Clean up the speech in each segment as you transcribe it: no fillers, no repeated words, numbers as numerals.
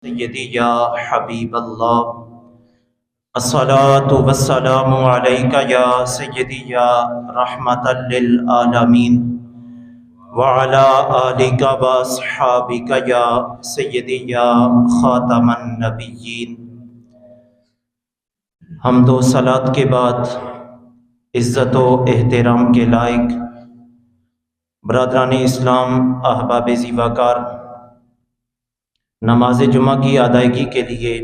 سیدی یا حبیب اللہ، الصلاۃ والسلام علیک یا سیدی یا رحمۃ للعالمین وعلی آلک واصحابک یا سیدی یا خاتم النبیین۔ حمد و صلات کے بعد عزت و احترام کے لائق برادران اسلام، احباب زیواکار، نماز جمعہ کی ادائیگی کے لیے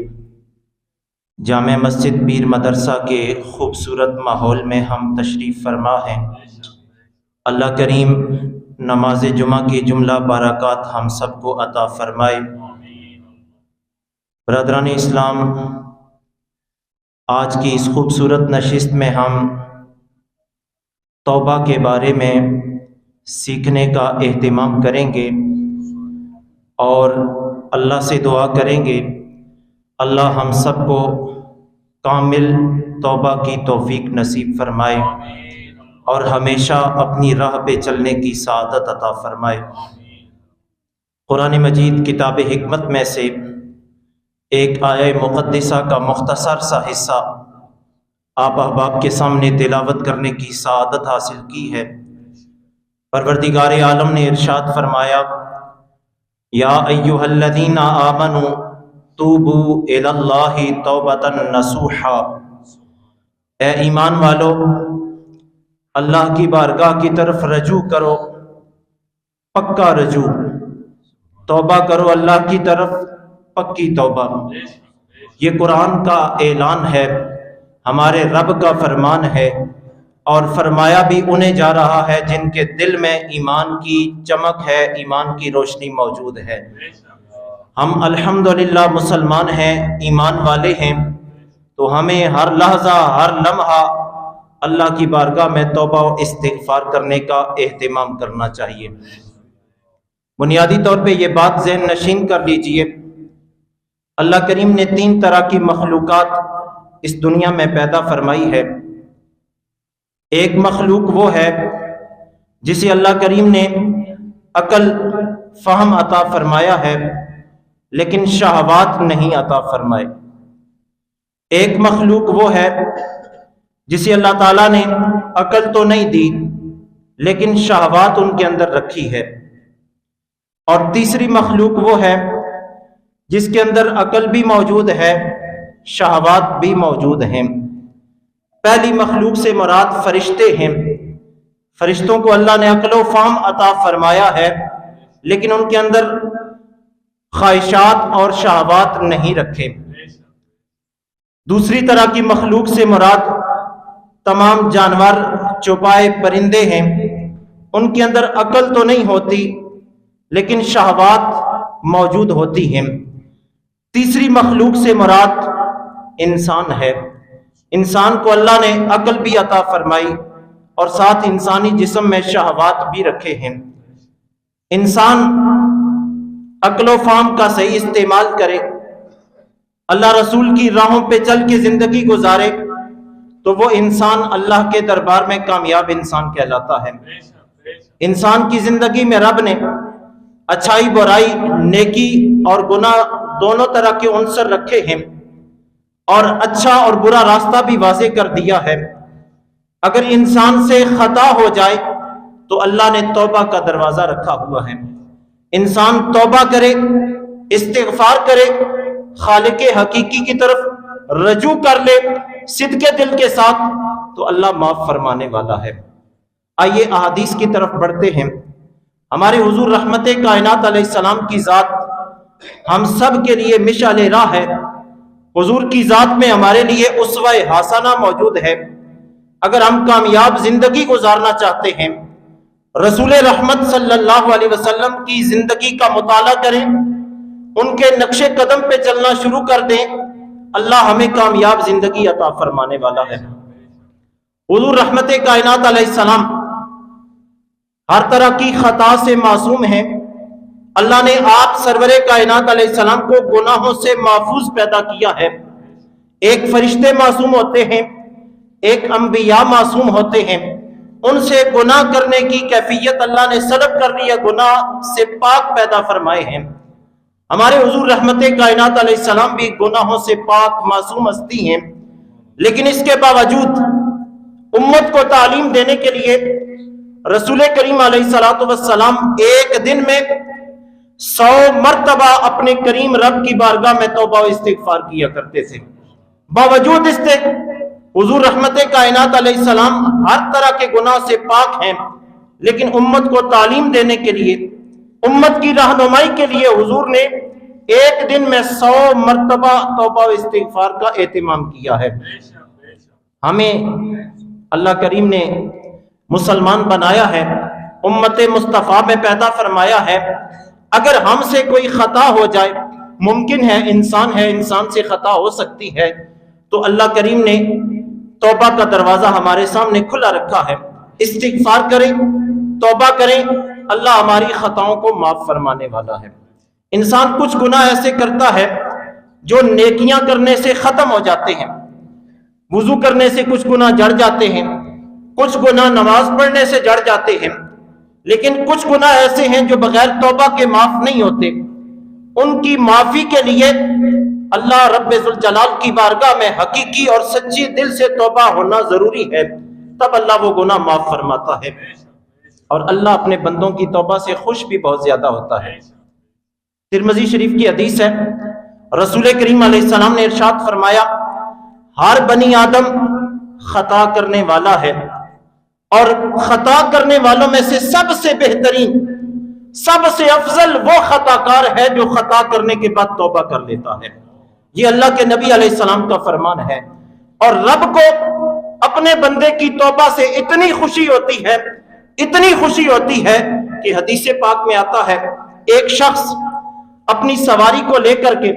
جامع مسجد پیر مدرسہ کے خوبصورت ماحول میں ہم تشریف فرما ہیں۔ اللہ کریم نماز جمعہ کی جملہ برکات ہم سب کو عطا فرمائے۔ برادران اسلام، آج کی اس خوبصورت نشست میں ہم توبہ کے بارے میں سیکھنے کا اہتمام کریں گے اور اللہ سے دعا کریں گے اللہ ہم سب کو کامل توبہ کی توفیق نصیب فرمائے اور ہمیشہ اپنی راہ پہ چلنے کی سعادت عطا فرمائے۔ قرآن مجید کتاب حکمت میں سے ایک آیہ مقدسہ کا مختصر سا حصہ آپ احباب کے سامنے تلاوت کرنے کی سعادت حاصل کی ہے۔ پروردگار عالم نے ارشاد فرمایا، یا ایھا الذین آمنوا توبوا الی اللہ توبۃ نصوحا، اے ایمان والو اللہ کی بارگاہ کی طرف رجوع کرو، پکا رجوع، توبہ کرو اللہ کی طرف، پکی توبہ۔ یہ قرآن کا اعلان ہے، ہمارے رب کا فرمان ہے، اور فرمایا بھی انہیں جا رہا ہے جن کے دل میں ایمان کی چمک ہے، ایمان کی روشنی موجود ہے۔ ہم الحمدللہ مسلمان ہیں، ایمان والے ہیں، تو ہمیں ہر لحظہ ہر لمحہ اللہ کی بارگاہ میں توبہ و استغفار کرنے کا اہتمام کرنا چاہیے۔ بنیادی طور پہ یہ بات ذہن نشین کر لیجئے، اللہ کریم نے 3 طرح کی مخلوقات اس دنیا میں پیدا فرمائی ہے۔ ایک مخلوق وہ ہے جسے اللہ کریم نے عقل فہم عطا فرمایا ہے لیکن شہوات نہیں عطا فرمائے۔ ایک مخلوق وہ ہے جسے اللہ تعالیٰ نے عقل تو نہیں دی لیکن شہوات ان کے اندر رکھی ہے۔ اور تیسری مخلوق وہ ہے جس کے اندر عقل بھی موجود ہے، شہوات بھی موجود ہیں۔ پہلی مخلوق سے مراد فرشتے ہیں۔ فرشتوں کو اللہ نے عقل و فہم عطا فرمایا ہے لیکن ان کے اندر خواہشات اور شہوات نہیں رکھے۔ دوسری طرح کی مخلوق سے مراد تمام جانور، چوپائے، پرندے ہیں۔ ان کے اندر عقل تو نہیں ہوتی لیکن شہوات موجود ہوتی ہیں۔ تیسری مخلوق سے مراد انسان ہے۔ انسان کو اللہ نے عقل بھی عطا فرمائی اور ساتھ انسانی جسم میں شہوات بھی رکھے ہیں۔ انسان عقل و فہم کا صحیح استعمال کرے، اللہ رسول کی راہوں پہ چل کے زندگی گزارے تو وہ انسان اللہ کے دربار میں کامیاب انسان کہلاتا ہے۔ انسان کی زندگی میں رب نے اچھائی، برائی، نیکی اور گناہ دونوں طرح کے عنصر رکھے ہیں اور اچھا اور برا راستہ بھی واضح کر دیا ہے۔ اگر انسان سے خطا ہو جائے تو اللہ نے توبہ کا دروازہ رکھا ہوا ہے۔ انسان توبہ کرے، استغفار کرے، خالق حقیقی کی طرف رجوع کر لے صدق دل کے ساتھ تو اللہ معاف فرمانے والا ہے۔ آئیے احادیث کی طرف بڑھتے ہیں۔ ہمارے حضور رحمت کائنات علیہ السلام کی ذات ہم سب کے لیے مشعل راہ ہے۔ حضور کی ذات میں ہمارے لیے اسوہ حسنہ موجود ہے۔ اگر ہم کامیاب زندگی گزارنا چاہتے ہیں، رسول رحمت صلی اللہ علیہ وسلم کی زندگی کا مطالعہ کریں، ان کے نقش قدم پہ چلنا شروع کر دیں، اللہ ہمیں کامیاب زندگی عطا فرمانے والا ہے۔ حضور رحمت کائنات علیہ السلام ہر طرح کی خطا سے معصوم ہیں۔ اللہ نے آپ سرور کائنات علیہ السلام کو گناہوں سے محفوظ پیدا کیا ہے۔ ایک فرشتے معصوم ہوتے ہیں، ایک انبیاء معصوم ہوتے ہیں، ان سے گناہ کرنے کی کیفیت اللہ نے سلب کر لی ہے، گناہ سے پاک پیدا فرمائے ہیں۔ ہمارے حضور رحمت کائنات علیہ السلام بھی گناہوں سے پاک معصوم ہستی ہیں، لیکن اس کے باوجود امت کو تعلیم دینے کے لیے رسول کریم علیہ السلام ایک دن میں 100 مرتبہ اپنے کریم رب کی بارگاہ میں توبہ و استغفار کیا کرتے تھے۔ باوجود اس کے حضور رحمت کائنات علیہ السلام ہر طرح کے گناہ سے پاک ہیں، لیکن امت کو تعلیم دینے کے لیے، امت کی رہنمائی کے لیے حضور نے ایک دن میں 100 مرتبہ توبہ و استغفار کا اہتمام کیا ہے۔ ہمیں اللہ کریم نے مسلمان بنایا ہے، امت مصطفیٰ میں پیدا فرمایا ہے۔ اگر ہم سے کوئی خطا ہو جائے، ممکن ہے، انسان سے خطا ہو سکتی ہے، تو اللہ کریم نے توبہ کا دروازہ ہمارے سامنے کھلا رکھا ہے۔ استغفار کریں، توبہ کریں، اللہ ہماری خطاؤں کو معاف فرمانے والا ہے۔ انسان کچھ گناہ ایسے کرتا ہے جو نیکیاں کرنے سے ختم ہو جاتے ہیں، وضو کرنے سے کچھ گناہ جڑ جاتے ہیں، کچھ گناہ نماز پڑھنے سے جڑ جاتے ہیں، لیکن کچھ گناہ ایسے ہیں جو بغیر توبہ کے معاف نہیں ہوتے۔ ان کی معافی کے لیے اللہ رب ذوالجلال کی بارگاہ میں حقیقی اور سچی دل سے توبہ ہونا ضروری ہے، تب اللہ وہ گناہ معاف فرماتا ہے، اور اللہ اپنے بندوں کی توبہ سے خوش بھی بہت زیادہ ہوتا ہے۔ ترمذی شریف کی حدیث ہے، رسول کریم علیہ السلام نے ارشاد فرمایا، ہر بنی آدم خطا کرنے والا ہے، اور خطا کرنے والوں میں سے سب سے بہترین، سب سے افضل وہ خطا کار ہے جو خطا کرنے کے بعد توبہ کر لیتا ہے۔ یہ اللہ کے نبی علیہ السلام کا فرمان ہے، اور رب کو اپنے بندے کی توبہ سے اتنی خوشی ہوتی ہے، اتنی خوشی ہوتی ہے کہ حدیث پاک میں آتا ہے، ایک شخص اپنی سواری کو لے کر کے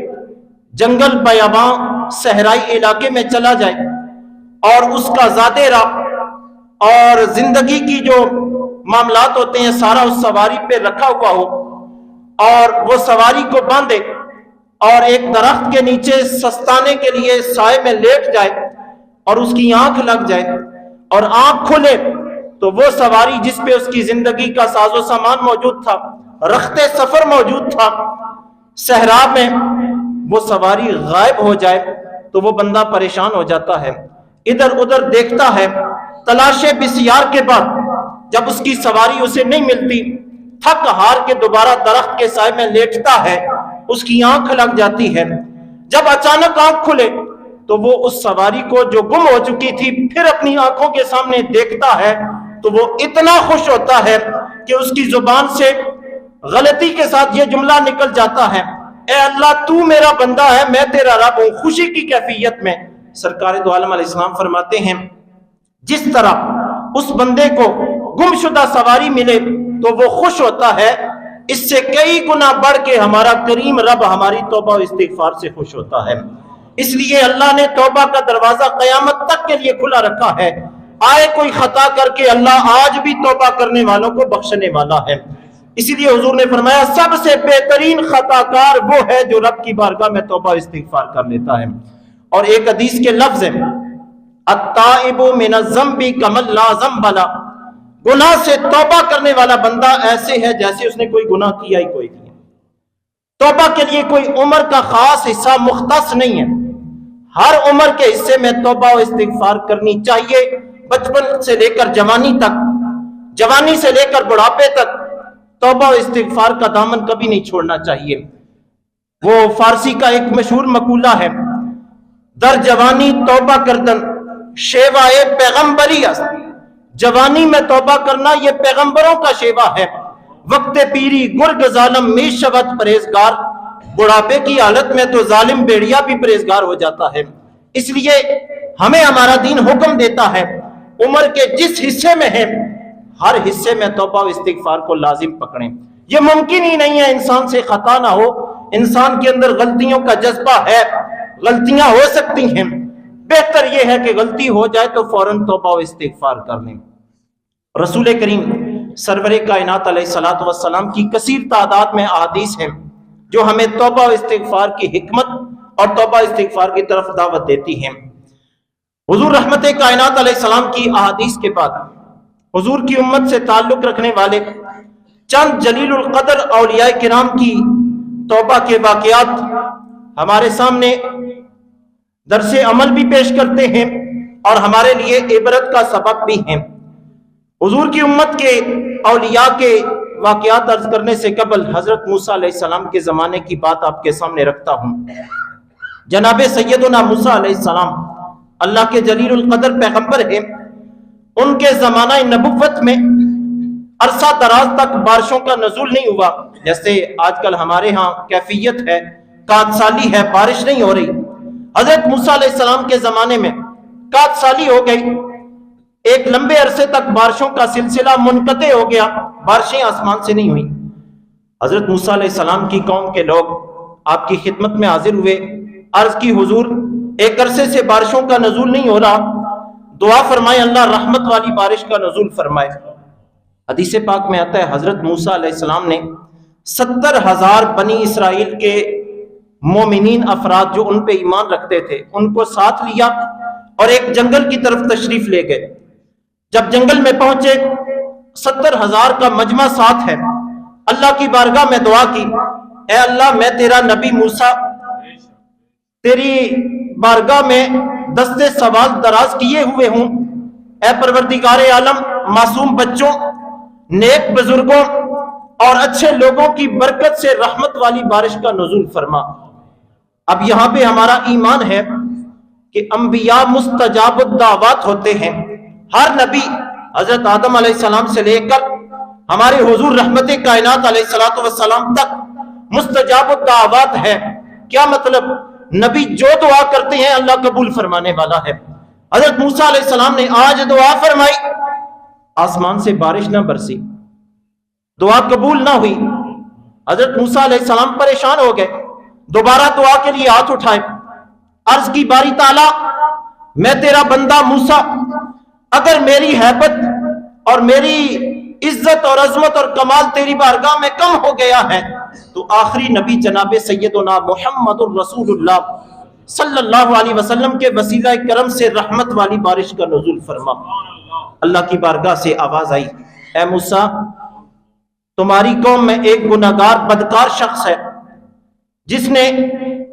جنگل بیاباں صحرائی علاقے میں چلا جائے، اور اس کا ذاتی راہ اور زندگی کی جو معاملات ہوتے ہیں سارا اس سواری پہ رکھا ہوا ہو، اور وہ سواری کو باندھے اور ایک درخت کے نیچے سستانے کے لیے سائے میں لیٹ جائے، اور اس کی آنکھ لگ جائے، اور آنکھ کھلے تو وہ سواری جس پہ اس کی زندگی کا ساز و سامان موجود تھا، رخت سفر موجود تھا، صحرا میں وہ سواری غائب ہو جائے، تو وہ بندہ پریشان ہو جاتا ہے، ادھر ادھر دیکھتا ہے، تلاش بسیار کے بعد جب اس کی سواری اسے نہیں ملتی، تھک ہار کے دوبارہ درخت کے سائے میں لیٹتا ہے، اس کی آنکھ لگ جاتی ہے۔ جب اچانک آنکھ کھلے تو وہ اس سواری کو جو گم ہو چکی تھی پھر اپنی آنکھوں کے سامنے دیکھتا ہے، تو وہ اتنا خوش ہوتا ہے کہ اس کی زبان سے غلطی کے ساتھ یہ جملہ نکل جاتا ہے، اے اللہ تو میرا بندہ ہے، میں تیرا رب ہوں۔ خوشی کی کیفیت میں سرکار دو عالم علیہ السلام فرماتے ہیں، جس طرح اس بندے کو گمشدہ سواری ملے تو وہ خوش ہوتا ہے، اس سے کئی گنا بڑھ کے ہمارا کریم رب ہماری توبہ و استغفار سے خوش ہوتا ہے۔ اس لیے اللہ نے توبہ کا دروازہ قیامت تک کے لیے کھلا رکھا ہے، آئے کوئی خطا کر کے اللہ آج بھی توبہ کرنے والوں کو بخشنے والا ہے۔ اسی لیے حضور نے فرمایا، سب سے بہترین خطا کار وہ ہے جو رب کی بارگاہ میں توبہ و استغفار کر لیتا ہے۔ اور ایک حدیث کے لفظ ہے، التائب من الذنب کمن لا ذنب له، گناہ سے توبہ کرنے والا بندہ ایسے ہے جیسے اس نے کوئی گناہ کیا ہی کوئی نہیں۔ توبہ کے لیے کوئی عمر کا خاص حصہ مختص نہیں ہے، ہر عمر کے حصے میں توبہ و استغفار کرنی چاہیے، بچپن سے لے کر جوانی تک، جوانی سے لے کر بڑھاپے تک توبہ و استغفار کا دامن کبھی نہیں چھوڑنا چاہیے۔ وہ فارسی کا ایک مشہور مقولہ ہے، در جوانی توبہ کردن شیوائے پیغمبری است، جوانی میں توبہ کرنا یہ پیغمبروں کا شیوا ہے۔ وقت پیری گرگ ظالم می شود پرہیزگار، بڑھاپے کی حالت میں تو ظالم بیڑیا بھی پرہیزگار ہو جاتا ہے۔ اس لیے ہمیں ہمارا دین حکم دیتا ہے، عمر کے جس حصے میں ہے ہر حصے میں توبہ و استغفار کو لازم پکڑیں۔ یہ ممکن ہی نہیں ہے انسان سے خطا نہ ہو، انسان کے اندر غلطیوں کا جذبہ ہے، غلطیاں ہو سکتی ہیں، بہتر یہ ہے کہ غلطی ہو جائے تو فوراً توبہ و استغفار کر لیں۔ رسول کریم سرور کائنات علیہ الصلوۃ والسلام کی کثیر تعداد میں احادیث ہیں جو ہمیں توبہ و استغفار کی حکمت اور توبہ و استغفار کی طرف دعوت دیتی ہیں۔ حضور رحمت کائنات علیہ السلام کی احادیث کے بعد حضور کی امت سے تعلق رکھنے والے چند جلیل القدر اولیاء کرام کی توبہ کے واقعات ہمارے سامنے درس عمل بھی پیش کرتے ہیں اور ہمارے لیے عبرت کا سبب بھی ہیں۔ حضور کی امت کے اولیاء کے واقعات عرض کرنے سے قبل حضرت موسیٰ علیہ السلام کے زمانے کی بات آپ کے سامنے رکھتا ہوں۔ جناب سیدنا موسیٰ علیہ السلام اللہ کے جلیل القدر پیغمبر ہیں۔ ان کے زمانہ نبوت میں عرصہ دراز تک بارشوں کا نزول نہیں ہوا، جیسے آج کل ہمارے ہاں کیفیت ہے، کات سالی ہے، بارش نہیں ہو رہی۔ حضرت موسیٰ علیہ السلام کے زمانے میں کات سالی ہو گئی، ایک لمبے عرصے تک بارشوں کا سلسلہ منقطع ہو گیا، بارشیں آسمان سے نہیں ہوئی۔ حضرت موسیٰ علیہ السلام کی قوم کے لوگ آپ کی خدمت میں حاضر ہوئے، عرض کی حضور ایک عرصے سے بارشوں کا نزول نہیں ہو رہا، دعا فرمائے اللہ رحمت والی بارش کا نزول فرمائے۔ حدیث پاک میں آتا ہے حضرت موسیٰ علیہ السلام نے 70,000 بنی اسرائیل کے مومنین افراد جو ان پہ ایمان رکھتے تھے ان کو ساتھ لیا اور ایک جنگل کی طرف تشریف لے گئے۔ جب جنگل میں پہنچے 70,000 کا مجمع ساتھ ہے، اللہ کی بارگاہ میں دعا کی، اے اللہ میں تیرا نبی موسیٰ تیری بارگاہ میں دستے سوال دراز کیے ہوئے ہوں، اے پروردگار عالم معصوم بچوں، نیک بزرگوں اور اچھے لوگوں کی برکت سے رحمت والی بارش کا نزول فرما۔ اب یہاں پہ ہمارا ایمان ہے کہ انبیاء مستجاب الدعوات ہوتے ہیں۔ ہر نبی حضرت آدم علیہ السلام سے لے کر ہمارے حضور رحمت کائنات علیہ السلام تک مستجاب الدعوات ہے۔ کیا مطلب؟ نبی جو دعا کرتے ہیں اللہ قبول فرمانے والا ہے۔ حضرت موسیٰ علیہ السلام نے آج دعا فرمائی، آسمان سے بارش نہ برسی، دعا قبول نہ ہوئی۔ حضرت موسیٰ علیہ السلام پریشان ہو گئے، دوبارہ دعا کے لیے ہاتھ اٹھائے، عرض کی باری تعالیٰ میں تیرا بندہ موسیٰ، اگر میری ہیبت اور میری عزت اور عظمت اور کمال تیری بارگاہ میں کم ہو گیا ہے تو آخری نبی جناب سیدنا محمد الرسول اللہ صلی اللہ علیہ وسلم کے وسیلہ کرم سے رحمت والی بارش کا نزول فرما۔ اللہ کی بارگاہ سے آواز آئی، اے موسیٰ تمہاری قوم میں ایک گناہگار بدکار شخص ہے جس نے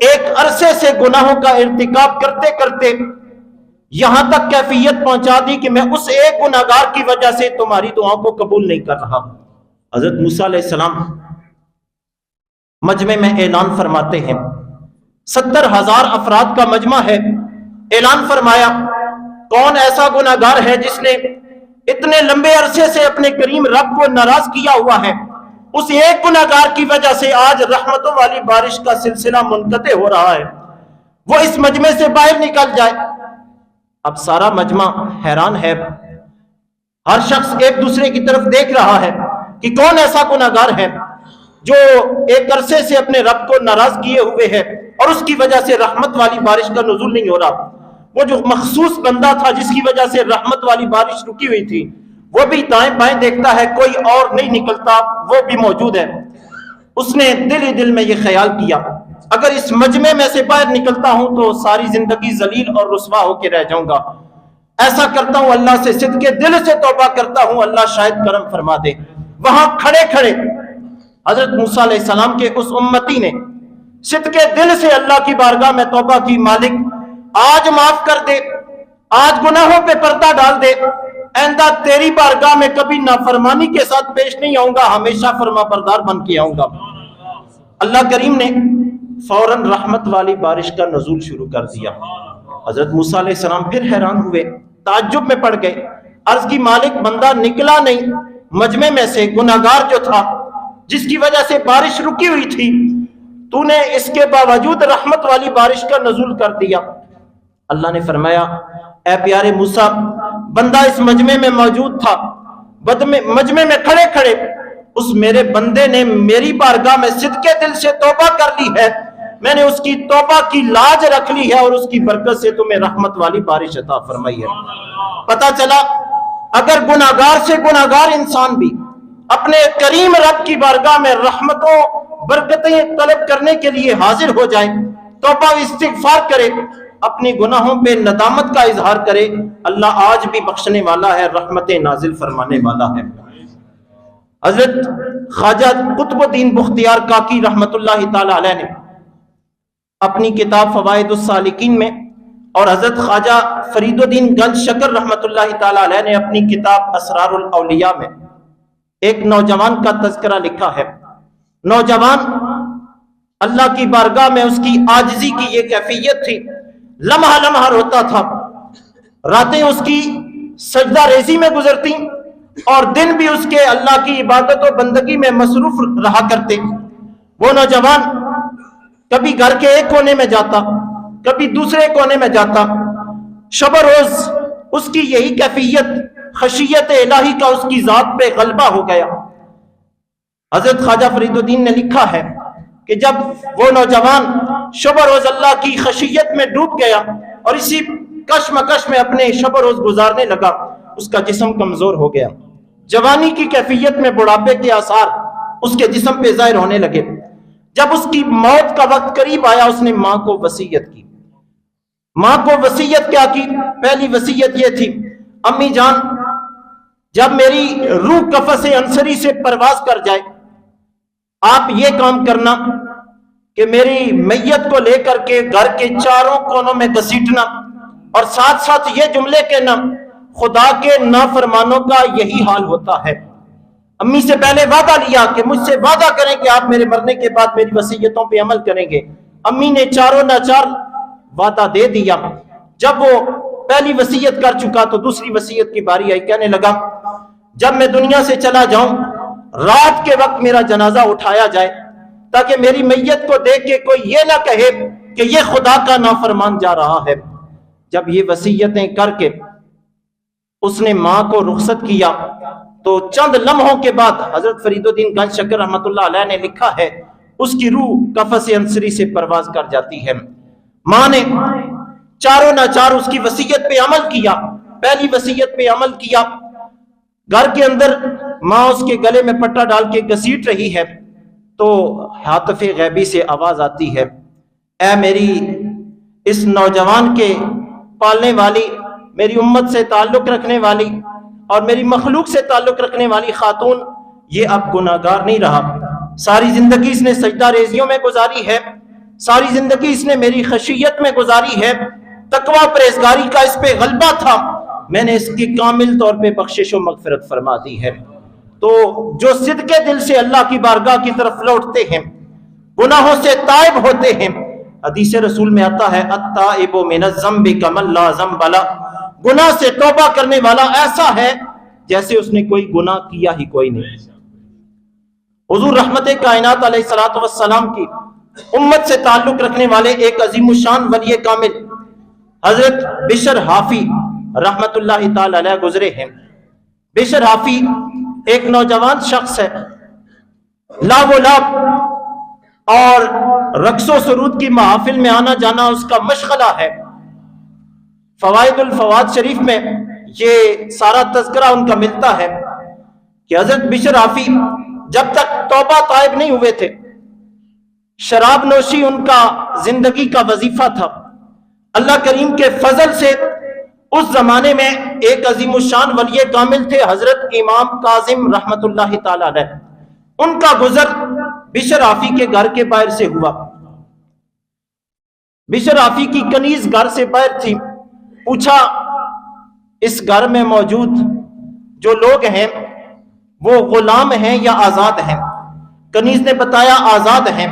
ایک عرصے سے گناہوں کا ارتکاب کرتے کرتے یہاں تک کیفیت پہنچا دی کہ میں اس ایک گناہگار کی وجہ سے تمہاری دعاؤں کو قبول نہیں کر رہا۔ حضرت موسیٰ علیہ السلام مجمع میں اعلان فرماتے ہیں، 70,000 افراد کا مجمع ہے، اعلان فرمایا کون ایسا گناہگار ہے جس نے اتنے لمبے عرصے سے اپنے کریم رب کو ناراض کیا ہوا ہے، اس ایک گناہگار کی وجہ سے آج رحمتوں والی بارش کا سلسلہ منقطع ہو رہا ہے، وہ اس مجمع سے باہر نکل جائے۔ اب سارا مجمع حیران ہے، ہر شخص ایک دوسرے کی طرف دیکھ رہا ہے کہ کون ایسا گناہگار ہے جو ایک عرصے سے اپنے رب کو ناراض کیے ہوئے ہے اور اس کی وجہ سے رحمت والی بارش کا نزول نہیں ہو رہا۔ وہ جو مخصوص بندہ تھا جس کی وجہ سے رحمت والی بارش رکی ہوئی تھی وہ بھی دائیں بائیں دیکھتا ہے، کوئی اور نہیں نکلتا، وہ بھی موجود ہے۔ اس نے دل ہی دل میں یہ خیال کیا اگر اس مجمع میں سے باہر نکلتا ہوں تو ساری زندگی ذلیل اور رسوا ہو کے رہ جاؤں گا، ایسا کرتا ہوں اللہ سے صدقے دل سے توبہ کرتا ہوں، اللہ شاید کرم فرما دے۔ وہاں کھڑے کھڑے حضرت موسیٰ علیہ السلام کے اس امتی نے صدقے دل سے اللہ کی بارگاہ میں توبہ کی، مالک آج معاف کر دے، آج گناہوں پہ پردہ ڈال دے، آئندہ تیری بارگاہ میں کبھی نافرمانی کے ساتھ پیش نہیں آؤں گا، ہمیشہ فرما بردار بن کے آؤں گا۔ اللہ کریم نے فوراً رحمت والی بارش کا نزول شروع کر دیا۔ حضرت موسیٰ علیہ السلام پھر حیران ہوئے، تعجب میں پڑ گئے، عرض کی مالک بندہ نکلا نہیں مجمع میں سے، گناہگار جو تھا جس کی وجہ سے بارش رکی ہوئی تھی، تو نے اس کے باوجود رحمت والی بارش کا نزول کر دیا۔ اللہ نے فرمایا اے پیارے موسیٰ بندہ اس مجمع میں موجود تھا، مجمع میں کھڑے کھڑے اس میرے بندے نے میری بارگاہ میں صدقے دل سے توبہ کر لی ہے، میں نے اس کی توبہ کی لاج رکھ لی ہے اور اس کی برکت سے تمہیں رحمت والی بارش عطا فرمائی ہے۔ پتہ چلا اگر گناہگار سے گناہگار انسان بھی اپنے کریم رب کی بارگاہ میں رحمتوں برکتیں طلب کرنے کے لیے حاضر ہو جائے، توبہ استغفار کرے، اپنی گناہوں پہ ندامت کا اظہار کرے، اللہ آج بھی بخشنے والا ہے، رحمتیں نازل فرمانے والا ہے۔ حضرت خواجہ قطب الدین بختیار کاکی رحمت اللہ تعالی علیہ نے اپنی کتاب فوائد السالکین میں، اور حضرت خواجہ فرید الدین گنج شکر رحمت اللہ تعالی علیہ نے اپنی کتاب اسرار الاولیاء میں ایک نوجوان کا تذکرہ لکھا ہے۔ نوجوان اللہ کی بارگاہ میں اس کی عاجزی کی یہ کیفیت تھی، لمحہ لمحہ روتا تھا، راتیں اس کی سجدہ ریزی میں گزرتی اور دن بھی اس کے اللہ کی عبادت و بندگی میں مصروف رہا کرتے۔ وہ نوجوان کبھی گھر کے ایک کونے میں جاتا، کبھی دوسرے کونے میں جاتا، شب و روز اس کی یہی کیفیت، خشیت الہی کا اس کی ذات پہ غلبہ ہو گیا۔ حضرت خواجہ فرید الدین نے لکھا ہے کہ جب وہ نوجوان شب و روز اللہ کی خشیت میں ڈوب گیا اور اسی کشمکش میں اپنے شب و روز گزارنے لگا، اس کا جسم کمزور ہو گیا، جوانی کی کیفیت میں بڑھاپے کے آثار اس کے جسم پہ ظاہر ہونے لگے۔ جب اس کی موت کا وقت قریب آیا، اس نے ماں کو وصیت کی۔ ماں کو وصیت کیا کی؟ پہلی وصیت یہ تھی، امی جان جب میری روح قفس انصری سے پرواز کر جائے، آپ یہ کام کرنا کہ میری میت کو لے کر کے گھر کے چاروں کونوں میں گھسیٹنا، اور ساتھ ساتھ یہ جملے کہنا، خدا کے نافرمانوں کا یہی حال ہوتا ہے۔ امی سے پہلے وعدہ لیا کہ مجھ سے وعدہ کریں کہ آپ میرے مرنے کے بعد میری وصیتوں پہ عمل کریں گے۔ امی نے چاروں ناچار وعدہ دے دیا۔ جب وہ پہلی وصیت کر چکا تو دوسری وصیت کی باری آئی، کہنے لگا جب میں دنیا سے چلا جاؤں، رات کے وقت میرا جنازہ اٹھایا جائے تاکہ میری میت کو دیکھ کے کوئی یہ نہ کہے کہ یہ خدا کا نافرمان جا رہا ہے۔ جب یہ وصیتیں کر کے اس نے ماں کو رخصت کیا تو چند لمحوں کے بعد حضرت فرید الدین گنج شکر رحمت اللہ علیہ نے لکھا ہے اس کی روح قفس انصری سے پرواز کر جاتی ہے۔ ماں نے چاروں ناچار اس کی وصیت پہ عمل کیا، پہلی وصیت پہ عمل کیا۔ گھر کے اندر ماں اس کے گلے میں پٹا ڈال کے گھسیٹ رہی ہے تو ہاتف غیبی سے آواز آتی ہے، اے میری اس نوجوان کے پالنے والی، میری امت سے تعلق رکھنے والی اور میری مخلوق سے تعلق رکھنے والی خاتون، یہ اب گناہگار نہیں رہا، ساری زندگی اس نے سجدہ ریزیوں میں گزاری ہے، ساری زندگی اس نے میری خشیت میں گزاری ہے، تقوی پرہیزگاری کا اس پہ غلبہ تھا، میں نے اس کی کامل طور پہ بخشش و مغفرت فرما دی ہے۔ تو جو صدقے دل سے اللہ کی بارگاہ کی طرف لوٹتے ہیں، گناہوں سے تائب ہوتے ہیں، حدیث رسول میں آتا ہے التائب من الذنب کمن لا ذنب لہ، گناہ سے توبہ کرنے والا ایسا ہے جیسے اس نے کوئی گناہ کیا ہی کوئی نہیں۔ حضور رحمت کائنات علیہ الصلوۃ والسلام کی امت سے تعلق رکھنے والے ایک عظیم الشان ولی کامل حضرت بشر حافی رحمت اللہ تعالی علیہ گزرے ہیں۔ بشر حافی ایک نوجوان شخص ہے، لا و لاب اور رقص و سرود کی محافل میں آنا جانا اس کا مشغلہ ہے۔ فوائد الفواد شریف میں یہ سارا تذکرہ ان کا ملتا ہے کہ حضرت بشر حافی جب تک توبہ طائب نہیں ہوئے تھے، شراب نوشی ان کا زندگی کا وظیفہ تھا۔ اللہ کریم کے فضل سے اس زمانے میں ایک عظیم الشان ولی کامل تھے حضرت امام کاظم رحمت اللہ تعالی علیہ، ان کا گزر بشر حافی کے گھر کے باہر سے ہوا۔ بشر حافی کی کنیز گھر سے باہر تھی، پوچھا اس گھر میں موجود جو لوگ ہیں وہ غلام ہیں یا آزاد ہیں؟ کنیز نے بتایا آزاد ہیں۔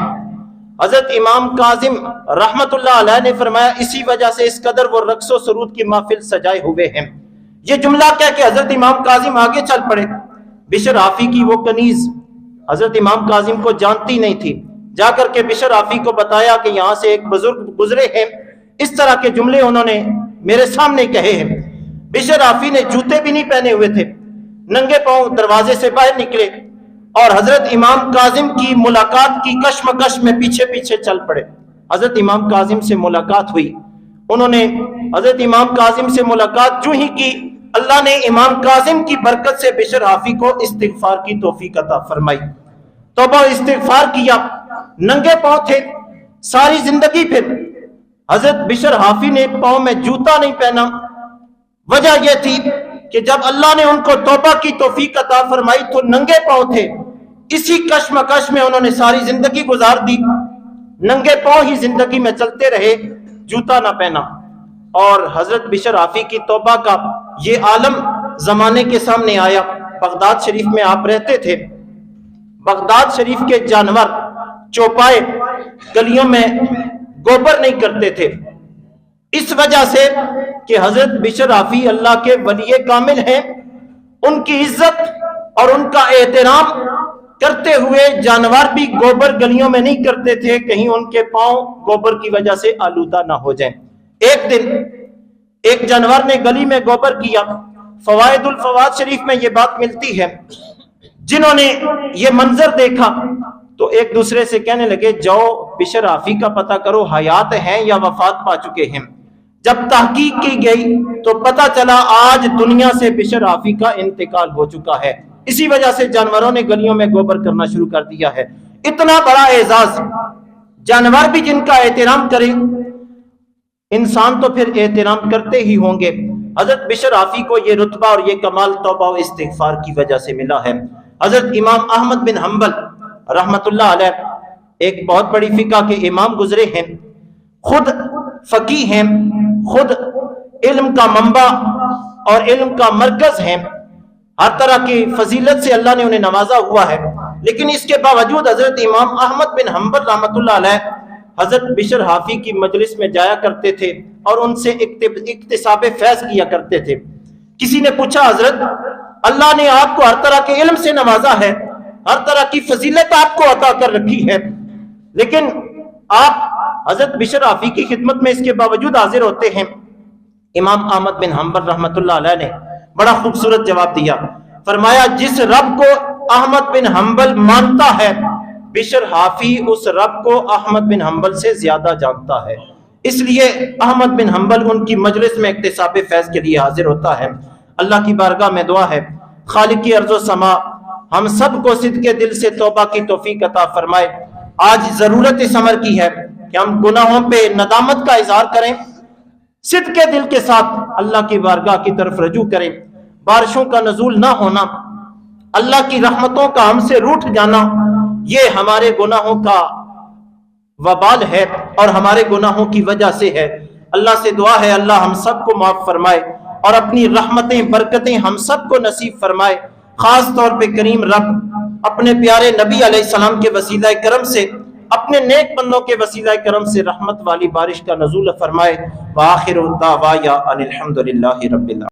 حضرت امام کاظم رحمت اللہ علیہ نے فرمایا اسی وجہ سے اس قدر وہ رقص و سرود کی محفل سجائے ہوئے ہیں۔ یہ جملہ کہہ کے حضرت امام کاظم آگے چل پڑے۔ بشر حافی کی وہ کنیز حضرت امام کاظم کو جانتی نہیں تھی، جا کر کے بشر حافی کو بتایا کہ یہاں سے ایک بزرگ گزرے ہیں، اس طرح کے جملے انہوں نے میرے سامنے کہے ہیں۔ بشر حافی نے جوتے بھی نہیں پہنے ہوئے تھے، ننگے پاؤں دروازے سے باہر نکلے اور حضرت امام کاظم کی ملاقات کی کشمکش میں پیچھے پیچھے چل پڑے۔ حضرت امام کاظم سے ملاقات ہوئی، انہوں نے حضرت امام کاظم سے ملاقات جو ہی کی، اللہ نے امام کاظم کی برکت سے بشر حافی کو استغفار کی توفیق عطا فرمائی۔ توبہ استغفار کیا، ننگے پاؤں تھے ساری زندگی۔ پھر حضرت بشر حافی نے پاؤں میں جوتا نہیں پہنا، وجہ یہ تھی کہ جب اللہ نے ان کو توبہ کی توفیق عطا فرمائی تو ننگے پاؤں تھے، اسی کشمکش میں انہوں نے ساری زندگی گزار دی، ننگے پاؤں ہی زندگی میں چلتے رہے، جوتا نہ پہنا۔ اور حضرت بشر حافی کی توبہ کا یہ عالم زمانے کے سامنے آیا۔ بغداد شریف میں آپ رہتے تھے، بغداد شریف کے جانور چوپائے گلیوں میں گوبر نہیں کرتے تھے، اس وجہ سے کہ حضرت بشر حافی اللہ کے ولی کامل ہیں، ان کی عزت اور ان کا احترام کرتے ہوئے جانور بھی گوبر گلیوں میں نہیں کرتے تھے، کہیں ان کے پاؤں گوبر کی وجہ سے آلودہ نہ ہو جائیں۔ ایک دن ایک جانور نے گلی میں گوبر کیا۔ فوائد الفواد شریف میں یہ بات ملتی ہے، جنہوں نے یہ منظر دیکھا تو ایک دوسرے سے کہنے لگے جاؤ بشر حافی کا پتہ کرو، حیات ہیں یا وفات پا چکے ہیں۔ جب تحقیق کی گئی تو پتہ چلا آج دنیا سے بشر حافی کا انتقال ہو چکا ہے۔ اسی وجہ سے جانوروں نے گلیوں میں گوبر کرنا شروع کر دیا ہے۔ اتنا بڑا اعزاز، جانور بھی جن کا احترام کریں، انسان تو پھر احترام کرتے ہی ہوں گے۔ حضرت بشر حافی کو یہ رتبہ اور یہ کمال توبہ و استغفار کی وجہ سے ملا ہے۔ حضرت امام احمد بن حنبل رحمت اللہ علیہ ایک بہت بڑی فقہ کے امام گزرے ہیں، خود فقیہ ہیں، خود علم کا منبع اور علم کا مرکز ہیں، ہر طرح کی فضیلت سے اللہ نے انہیں نوازا ہوا ہے، لیکن اس کے باوجود حضرت امام احمد بن حنبل رحمت اللہ علیہ حضرت بشر حافی کی مجلس میں جایا کرتے تھے اور ان سے اکتساب فیض کیا کرتے تھے۔ کسی نے پوچھا حضرت اللہ نے آپ کو ہر طرح کے علم سے نوازا ہے، ہر طرح کی فضیلت آپ کو عطا کر رکھی ہے، لیکن آپ حضرت بشر حافی کی خدمت میں اس کے باوجود حاضر ہوتے ہیں۔ امام احمد بن حنبل رحمت اللہ علیہ نے بڑا خوبصورت جواب دیا، فرمایا جس رب کو احمد بن حنبل مانتا ہے بشر حافی اس رب کو احمد بن حنبل سے زیادہ جانتا ہے، اس لیے احمد بن حنبل ان کی مجلس میں اکتساب فیض کے لیے حاضر ہوتا ہے۔ اللہ کی بارگاہ میں دعا ہے خالق کی ارض و سما ہم سب کو صدق دل سے توبہ کی توفیق عطا فرمائے۔ آج ضرورت اس امر کی ہے کہ ہم گناہوں پہ ندامت کا اظہار کریں، صدق دل کے ساتھ اللہ کی بارگاہ کی طرف رجوع کریں۔ بارشوں کا نزول نہ ہونا، اللہ کی رحمتوں کا ہم سے روٹھ جانا، یہ ہمارے گناہوں کا وبال ہے اور ہمارے گناہوں کی وجہ سے ہے۔ اللہ سے دعا ہے اللہ ہم سب کو معاف فرمائے اور اپنی رحمتیں برکتیں ہم سب کو نصیب فرمائے۔ خاص طور پہ کریم رب اپنے پیارے نبی علیہ السلام کے وسیلہ کرم سے، اپنے نیک بندوں کے وسیلہ کرم سے رحمت والی بارش کا نزول فرمائے۔ وآخر دعوانا ان الحمد للہ رب العالمین۔